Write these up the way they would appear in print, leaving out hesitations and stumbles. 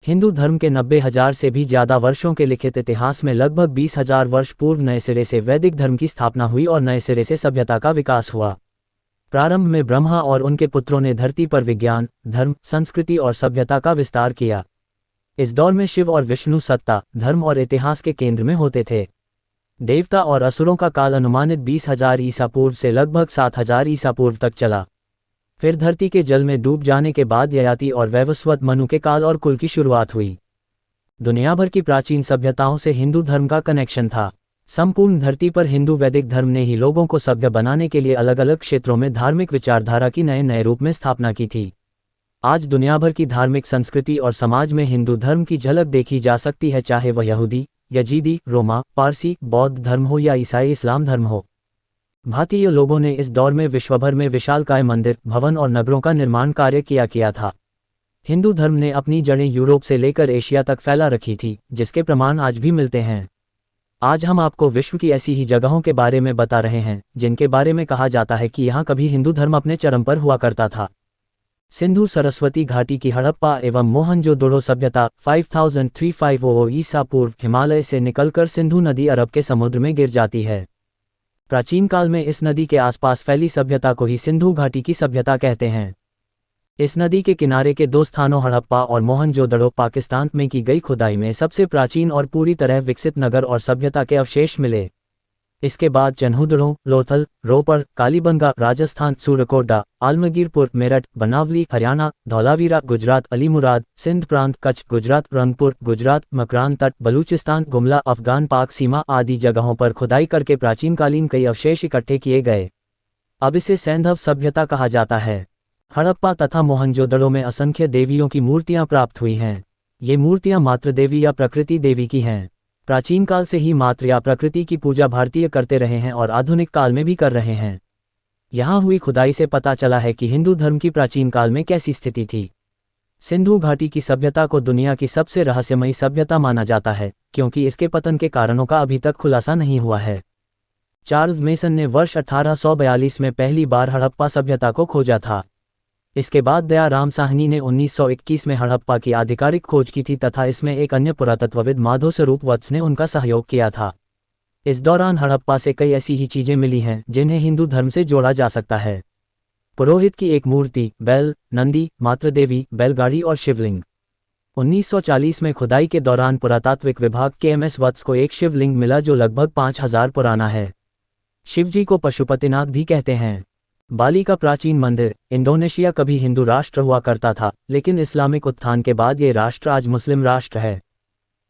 हिंदू धर्म के 90,000 से भी ज़्यादा वर्षों के लिखित इतिहास में लगभग 20,000 वर्ष पूर्व नए सिरे से वैदिक धर्म की स्थापना हुई और नए सिरे से सभ्यता का विकास हुआ। प्रारंभ में ब्रह्मा और उनके पुत्रों ने धरती पर विज्ञान, धर्म, संस्कृति और सभ्यता का विस्तार किया। इस दौर में शिव और विष्णु सत्ता, धर्म और इतिहास के केंद्र में होते थे। देवता और असुरों का काल अनुमानित 20,000 ईसा पूर्व से लगभग 7,000 ईसा पूर्व तक चला। फिर धरती के जल में डूब जाने के बाद ययाति और वैवस्वत मनु के काल और कुल की शुरुआत हुई। दुनिया भर की प्राचीन सभ्यताओं से हिंदू धर्म का कनेक्शन था। संपूर्ण धरती पर हिंदू वैदिक धर्म ने ही लोगों को सभ्य बनाने के लिए अलग अलग क्षेत्रों में धार्मिक विचारधारा की नए नए रूप में स्थापना की थी। आज दुनिया भर की धार्मिक संस्कृति और समाज में हिंदू धर्म की झलक देखी जा सकती है, चाहे वह यहूदी, यजीदी, रोमा, पारसी, बौद्ध धर्म हो या ईसाई इस्लाम धर्म हो। भारतीय लोगों ने इस दौर में विश्वभर में विशालकाय मंदिर, भवन और नगरों का निर्माण कार्य किया था। हिंदू धर्म ने अपनी जड़ें यूरोप से लेकर एशिया तक फैला रखी थी, जिसके प्रमाण आज भी मिलते हैं। आज हम आपको विश्व की ऐसी ही जगहों के बारे में बता रहे हैं जिनके बारे में कहा जाता है कि यहाँ कभी हिंदू धर्म अपने चरम पर हुआ करता था। सिंधु सरस्वती घाटी की हड़प्पा एवं मोहनजोदड़ो सभ्यता 5350 ईसा पूर्व हिमालय से निकलकर सिंधु नदी अरब के समुद्र में गिर जाती है। प्राचीन काल में इस नदी के आसपास फैली सभ्यता को ही सिंधु घाटी की सभ्यता कहते हैं। इस नदी के किनारे के दो स्थानों हड़प्पा और मोहनजोदड़ो पाकिस्तान में की गई खुदाई में सबसे प्राचीन और पूरी तरह विकसित नगर और सभ्यता के अवशेष मिले। इसके बाद चन्हुदड़ो, लोथल, रोपड़, कालीबंगा राजस्थान, सूरकोटा, आलमगीरपुर मेरठ, बनावली हरियाणा, धौलावीरा गुजरात, अलीमुराद सिंध प्रांत, कच्छ गुजरात, रंगपुर गुजरात, मकरान तट बलूचिस्तान, गुमला अफगान पाक सीमा आदि जगहों पर खुदाई करके प्राचीनकालीन कई अवशेष इकट्ठे किए गए। अब इसे सैंधव सभ्यता कहा जाता है। हड़प्पा तथा मोहनजोदड़ो में असंख्य देवियों की मूर्तियां प्राप्त हुई हैं। ये मूर्तियां मातृ देवी या प्रकृति देवी की हैं। प्राचीन काल से ही मातृ या प्रकृति की पूजा भारतीय करते रहे हैं और आधुनिक काल में भी कर रहे हैं। यहाँ हुई खुदाई से पता चला है कि हिंदू धर्म की प्राचीन काल में कैसी स्थिति थी। सिंधु घाटी की सभ्यता को दुनिया की सबसे रहस्यमयी सभ्यता माना जाता है, क्योंकि इसके पतन के कारणों का अभी तक खुलासा नहीं हुआ है। चार्ल्स मेसन ने वर्ष 1842 में पहली बार हड़प्पा सभ्यता को खोजा था। इसके बाद दयाराम साहनी ने 1921 में हड़प्पा की आधिकारिक खोज की थी तथा इसमें एक अन्य पुरातत्वविद माधो स्वरूप वत्स ने उनका सहयोग किया था। इस दौरान हड़प्पा से कई ऐसी ही चीजें मिली हैं जिन्हें हिंदू धर्म से जोड़ा जा सकता है। पुरोहित की एक मूर्ति, बैल, नंदी, मातृदेवी, बैलगाड़ी और शिवलिंग। 1940 में खुदाई के दौरान पुरातात्विक विभाग के एमएस वत्स को एक शिवलिंग मिला जो लगभग 5000 पुराना है। शिवजी को पशुपतिनाथ भी कहते हैं। बाली का प्राचीन मंदिर। इंडोनेशिया कभी हिंदू राष्ट्र हुआ करता था, लेकिन इस्लामिक उत्थान के बाद ये राष्ट्र आज मुस्लिम राष्ट्र है।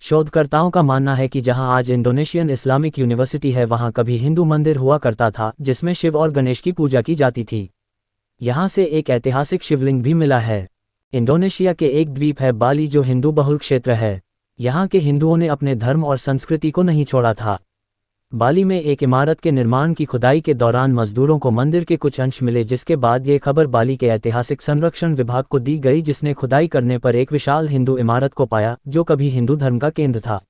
शोधकर्ताओं का मानना है कि जहां आज इंडोनेशियन इस्लामिक यूनिवर्सिटी है, वहां कभी हिंदू मंदिर हुआ करता था जिसमें शिव और गणेश की पूजा की जाती थी। यहां से एक ऐतिहासिक शिवलिंग भी मिला है। इंडोनेशिया के एक द्वीप है बाली जो हिंदू बहुल क्षेत्र है। यहाँ के हिंदुओं ने अपने धर्म और संस्कृति को नहीं छोड़ा था। बाली में एक इमारत के निर्माण की खुदाई के दौरान मजदूरों को मंदिर के कुछ अंश मिले, जिसके बाद ये खबर बाली के ऐतिहासिक संरक्षण विभाग को दी गई, जिसने खुदाई करने पर एक विशाल हिंदू इमारत को पाया जो कभी हिंदू धर्म का केंद्र था।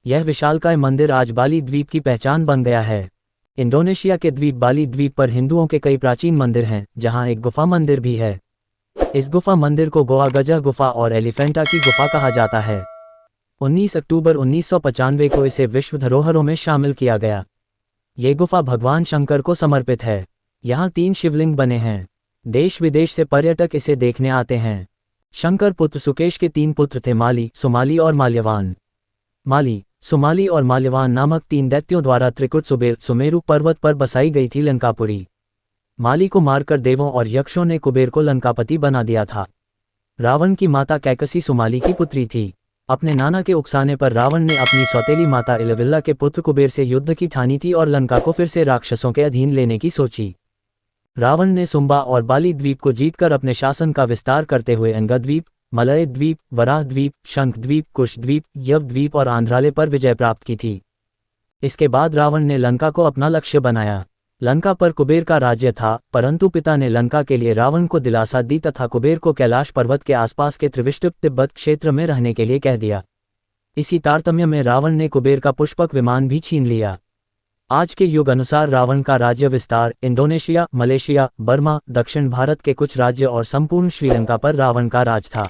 यह विशालकाय मंदिर आज बाली द्वीप की पहचान बन गया है। इंडोनेशिया के द्वीप बाली द्वीप पर हिंदुओं के कई प्राचीन मंदिर हैं, जहाँ एक गुफा मंदिर भी है। इस गुफा मंदिर को गोवा गजा गुफा और एलिफेंटा की गुफा कहा जाता है। 19 अक्टूबर 1995 को इसे विश्व धरोहरों में शामिल किया गया। ये गुफा भगवान शंकर को समर्पित है। यहाँ 3 शिवलिंग बने हैं। देश विदेश से पर्यटक इसे देखने आते हैं। शंकर पुत्र सुकेश के 3 पुत्र थे, माली, सुमाली और माल्यवान। माली, सुमाली और माल्यवान नामक 3 दैत्यों द्वारा त्रिकुट सुमेरु पर्वत पर बसाई गई थी लंकापुरी। माली को मारकर देवों और यक्षों ने कुबेर को लंकापति बना दिया था। रावण की माता कैकसी सुमाली की पुत्री थी। अपने नाना के उकसाने पर रावण ने अपनी सौतेली माता इलविल्ला के पुत्र कुबेर से युद्ध की ठानी थी और लंका को फिर से राक्षसों के अधीन लेने की सोची। रावण ने सुंबा और बाली द्वीप को जीतकर अपने शासन का विस्तार करते हुए अंगद्वीप, मलय द्वीप, वराह द्वीप, शंख द्वीप, कुश द्वीप, यव द्वीप और आंध्राले पर विजय प्राप्त की थी। इसके बाद रावण ने लंका को अपना लक्ष्य बनाया। लंका पर कुबेर का राज्य था, परंतु पिता ने लंका के लिए रावण को दिलासा दी तथा कुबेर को कैलाश पर्वत के आसपास के त्रिविष्टुप तिब्बत क्षेत्र में रहने के लिए कह दिया। इसी तारतम्य में रावण ने कुबेर का पुष्पक विमान भी छीन लिया। आज के युग अनुसार रावण का राज्य विस्तार इंडोनेशिया, मलेशिया, बर्मा, दक्षिण भारत के कुछ राज्य और संपूर्ण श्रीलंका पर रावण का राज था।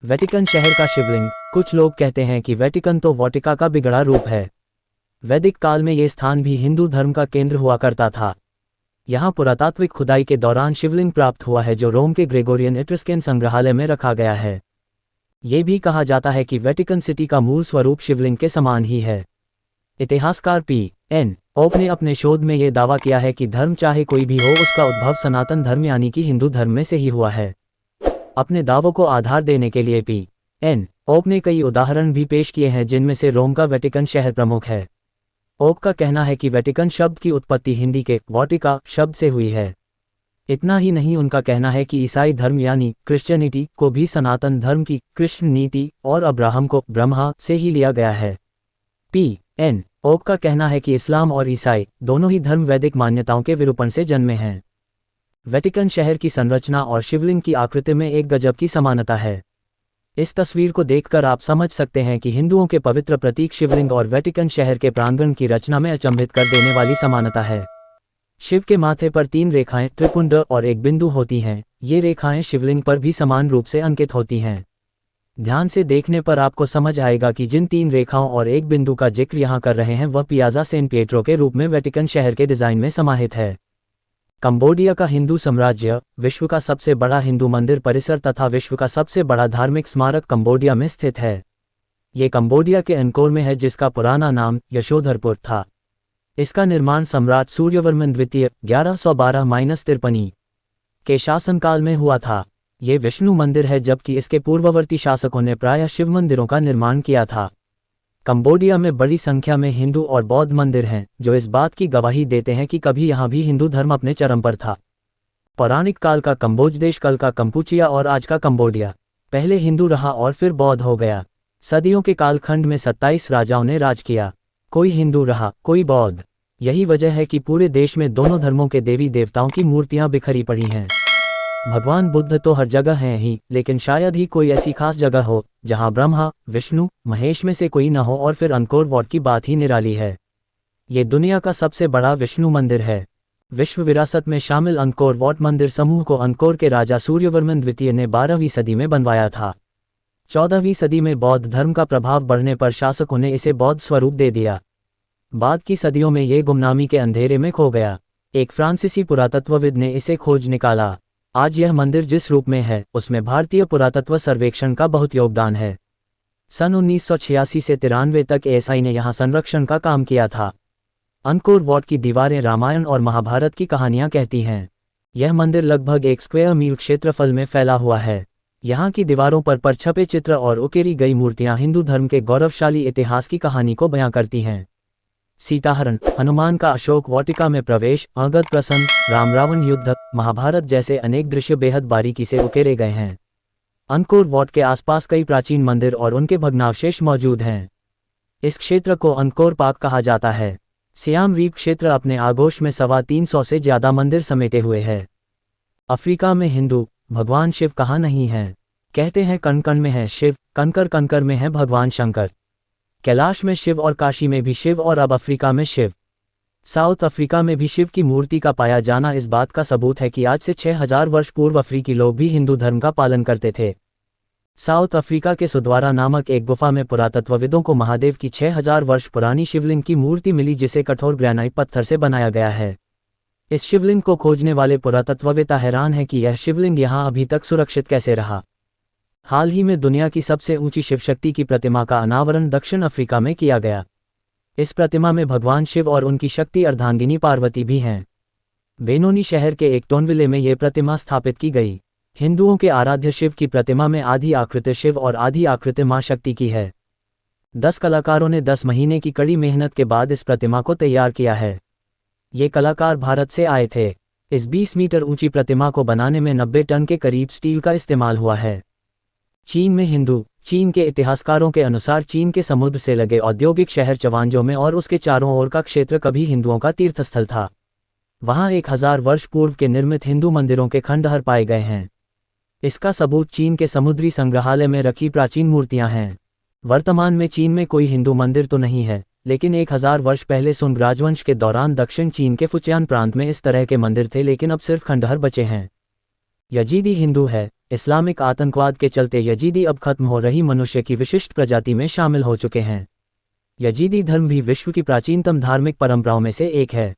वेटिकन शहर का शिवलिंग। कुछ लोग कहते हैं कि वेटिकन तो वाटिका का बिगड़ा रूप है। वैदिक काल में ये स्थान भी हिंदू धर्म का केंद्र हुआ करता था। यहाँ पुरातात्विक खुदाई के दौरान शिवलिंग प्राप्त हुआ है जो रोम के ग्रेगोरियन एट्रस्कियन संग्रहालय में रखा गया है। ये भी कहा जाता है कि वेटिकन सिटी का मूल स्वरूप शिवलिंग के समान ही है। इतिहासकार P.N. ओक ने अपने शोध में ये दावा किया है कि धर्म चाहे कोई भी हो उसका उद्भव सनातन धर्म यानी कि हिंदू धर्म में से ही हुआ है। अपने दावों को आधार देने के लिए P.N. ओक ने कई उदाहरण भी पेश किए हैं जिनमें से रोम का वेटिकन शहर प्रमुख है। ओक का कहना है कि वेटिकन शब्द की उत्पत्ति हिंदी के वाटिका शब्द से हुई है। इतना ही नहीं, उनका कहना है कि ईसाई धर्म यानी क्रिश्चियनिटी को भी सनातन धर्म की कृष्ण नीति और अब्राहम को ब्रह्मा से ही लिया गया है। P.N. ओक का कहना है कि इस्लाम और ईसाई दोनों ही धर्म वैदिक मान्यताओं के विरूपण से जन्मे हैं। वेटिकन शहर की संरचना और शिवलिंग की आकृति में एक गजब की समानता है। इस तस्वीर को देखकर आप समझ सकते हैं कि हिंदुओं के पवित्र प्रतीक शिवलिंग और वेटिकन शहर के प्रांगण की रचना में अचंभित कर देने वाली समानता है। शिव के माथे पर 3 रेखाएं, त्रिपुंड और एक बिंदु होती हैं। ये रेखाएं शिवलिंग पर भी समान रूप से अंकित होती हैं। ध्यान से देखने पर आपको समझ आएगा कि जिन 3 रेखाओं और एक बिंदु का जिक्र यहाँ कर रहे हैं वह पियाजा सेन पिएट्रो के रूप में वेटिकन शहर के डिजाइन में समाहित है। कंबोडिया का हिंदू साम्राज्य, विश्व का सबसे बड़ा हिंदू मंदिर परिसर तथा विश्व का सबसे बड़ा धार्मिक स्मारक कंबोडिया में स्थित है। ये कंबोडिया के अंकोर में है जिसका पुराना नाम यशोधरपुर था। इसका निर्माण सम्राट सूर्यवर्मन द्वितीय 1112-53 के शासनकाल में हुआ था। ये विष्णु मंदिर है जबकि इसके पूर्ववर्ती शासकों ने प्रायः शिव मंदिरों का निर्माण किया था। कंबोडिया में बड़ी संख्या में हिंदू और बौद्ध मंदिर हैं जो इस बात की गवाही देते हैं कि कभी यहाँ भी हिंदू धर्म अपने चरम पर था। पौराणिक काल का कंबोज देश कल का कंपुचिया और आज का कंबोडिया पहले हिंदू रहा और फिर बौद्ध हो गया। सदियों के कालखंड में 27 राजाओं ने राज किया, कोई हिंदू रहा कोई बौद्ध। यही वजह है कि पूरे देश में दोनों धर्मों के देवी देवताओं की मूर्तियां बिखरी पड़ी हैं। भगवान बुद्ध तो हर जगह हैं ही, लेकिन शायद ही कोई ऐसी खास जगह हो जहां ब्रह्मा विष्णु महेश में से कोई न हो। और फिर अंकोर वाट की बात ही निराली है। ये दुनिया का सबसे बड़ा विष्णु मंदिर है। विश्व विरासत में शामिल अंकोर वाट मंदिर समूह को अंकोर के राजा सूर्यवर्मन द्वितीय ने 12वीं सदी में बनवाया था। 14वीं सदी में बौद्ध धर्म का प्रभाव बढ़ने पर शासकों ने इसे बौद्ध स्वरूप दे दिया। बाद की सदियों में ये गुमनामी के अंधेरे में खो गया। एक फ्रांसीसी पुरातत्वविद ने इसे खोज निकाला। आज यह मंदिर जिस रूप में है उसमें भारतीय पुरातत्व सर्वेक्षण का बहुत योगदान है। सन 1986 से 93 तक एएसआई ने यहाँ संरक्षण का काम किया था। अंकोर वाट की दीवारें रामायण और महाभारत की कहानियाँ कहती हैं। यह मंदिर लगभग 1 स्क्वायर मील क्षेत्रफल में फैला हुआ है। यहाँ की दीवारों पर छपे चित्र और उकेरी गई मूर्तियाँ हिंदू धर्म के गौरवशाली इतिहास की कहानी को बयां करती हैं। सीताहरण, हनुमान का अशोक वाटिका में प्रवेश, अंगद प्रसन्न, राम रावण युद्ध, महाभारत जैसे अनेक दृश्य बेहद बारीकी से उकेरे गए हैं। अंकोर वाट के आसपास कई प्राचीन मंदिर और उनके भग्नावशेष मौजूद हैं। इस क्षेत्र को अंकोर पाक कहा जाता है। सियाम रीप क्षेत्र अपने आगोश में 325 से ज्यादा मंदिर समेटे हुए है। अफ्रीका में हिंदू भगवान शिव कहाँ नहीं हैं? कहते हैं कण कण में है शिव, कंकर कंकर में है भगवान शंकर। कैलाश में शिव और काशी में भी शिव और अब अफ्रीका में शिव। साउथ अफ्रीका में भी शिव की मूर्ति का पाया जाना इस बात का सबूत है कि आज से 6000 वर्ष पूर्व अफ्रीकी लोग भी हिंदू धर्म का पालन करते थे। साउथ अफ्रीका के सुद्वारा नामक एक गुफा में पुरातत्वविदों को महादेव की 6000 वर्ष पुरानी शिवलिंग की मूर्ति मिली जिसे कठोर ग्रेनाइट पत्थर से बनाया गया है। इस शिवलिंग को खोजने वाले पुरातत्ववेत्ता हैरान है कि यह शिवलिंग यहाँ अभी तक सुरक्षित कैसे रहा। हाल ही में दुनिया की सबसे ऊंची शिवशक्ति की प्रतिमा का अनावरण दक्षिण अफ्रीका में किया गया। इस प्रतिमा में भगवान शिव और उनकी शक्ति अर्धांगिनी पार्वती भी हैं। बेनोनी शहर के एक टोनविले में ये प्रतिमा स्थापित की गई। हिंदुओं के आराध्य शिव की प्रतिमा में आधी आकृति शिव और आधी आकृति मां शक्ति की है। 10 कलाकारों ने 10 महीने की कड़ी मेहनत के बाद इस प्रतिमा को तैयार किया है। ये कलाकार भारत से आए थे। इस 20 मीटर ऊंची प्रतिमा को बनाने में 90 टन के करीब स्टील का इस्तेमाल हुआ है। चीन में हिंदू। चीन के इतिहासकारों के अनुसार चीन के समुद्र से लगे औद्योगिक शहर चवांजो में और उसके चारों ओर का क्षेत्र कभी हिंदुओं का तीर्थस्थल था। वहां 1000 वर्ष पूर्व के निर्मित हिंदू मंदिरों के खंडहर पाए गए हैं। इसका सबूत चीन के समुद्री संग्रहालय में रखी प्राचीन मूर्तियां हैं। वर्तमान में चीन में कोई हिंदू मंदिर तो नहीं है, लेकिन 1000 वर्ष पहले सुंग राजवंश के दौरान दक्षिण चीन के फुचियान प्रांत में इस तरह के मंदिर थे, लेकिन अब सिर्फ खंडहर बचे हैं। यजीदी हिंदू है। इस्लामिक आतंकवाद के चलते यजीदी अब खत्म हो रही मनुष्य की विशिष्ट प्रजाति में शामिल हो चुके हैं। यजीदी धर्म भी विश्व की प्राचीनतम धार्मिक परंपराओं में से एक है।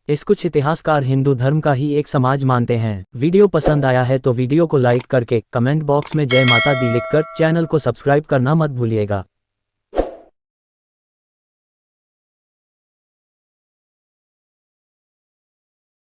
इस कुछ इतिहासकार हिंदू धर्म का ही एक समाज मानते हैं। वीडियो पसंद आया है तो वीडियो को लाइक करके कमेंट बॉक्स में जय माता दी लिखकर चैनल को सब्सक्राइब करना मत भूलिएगा।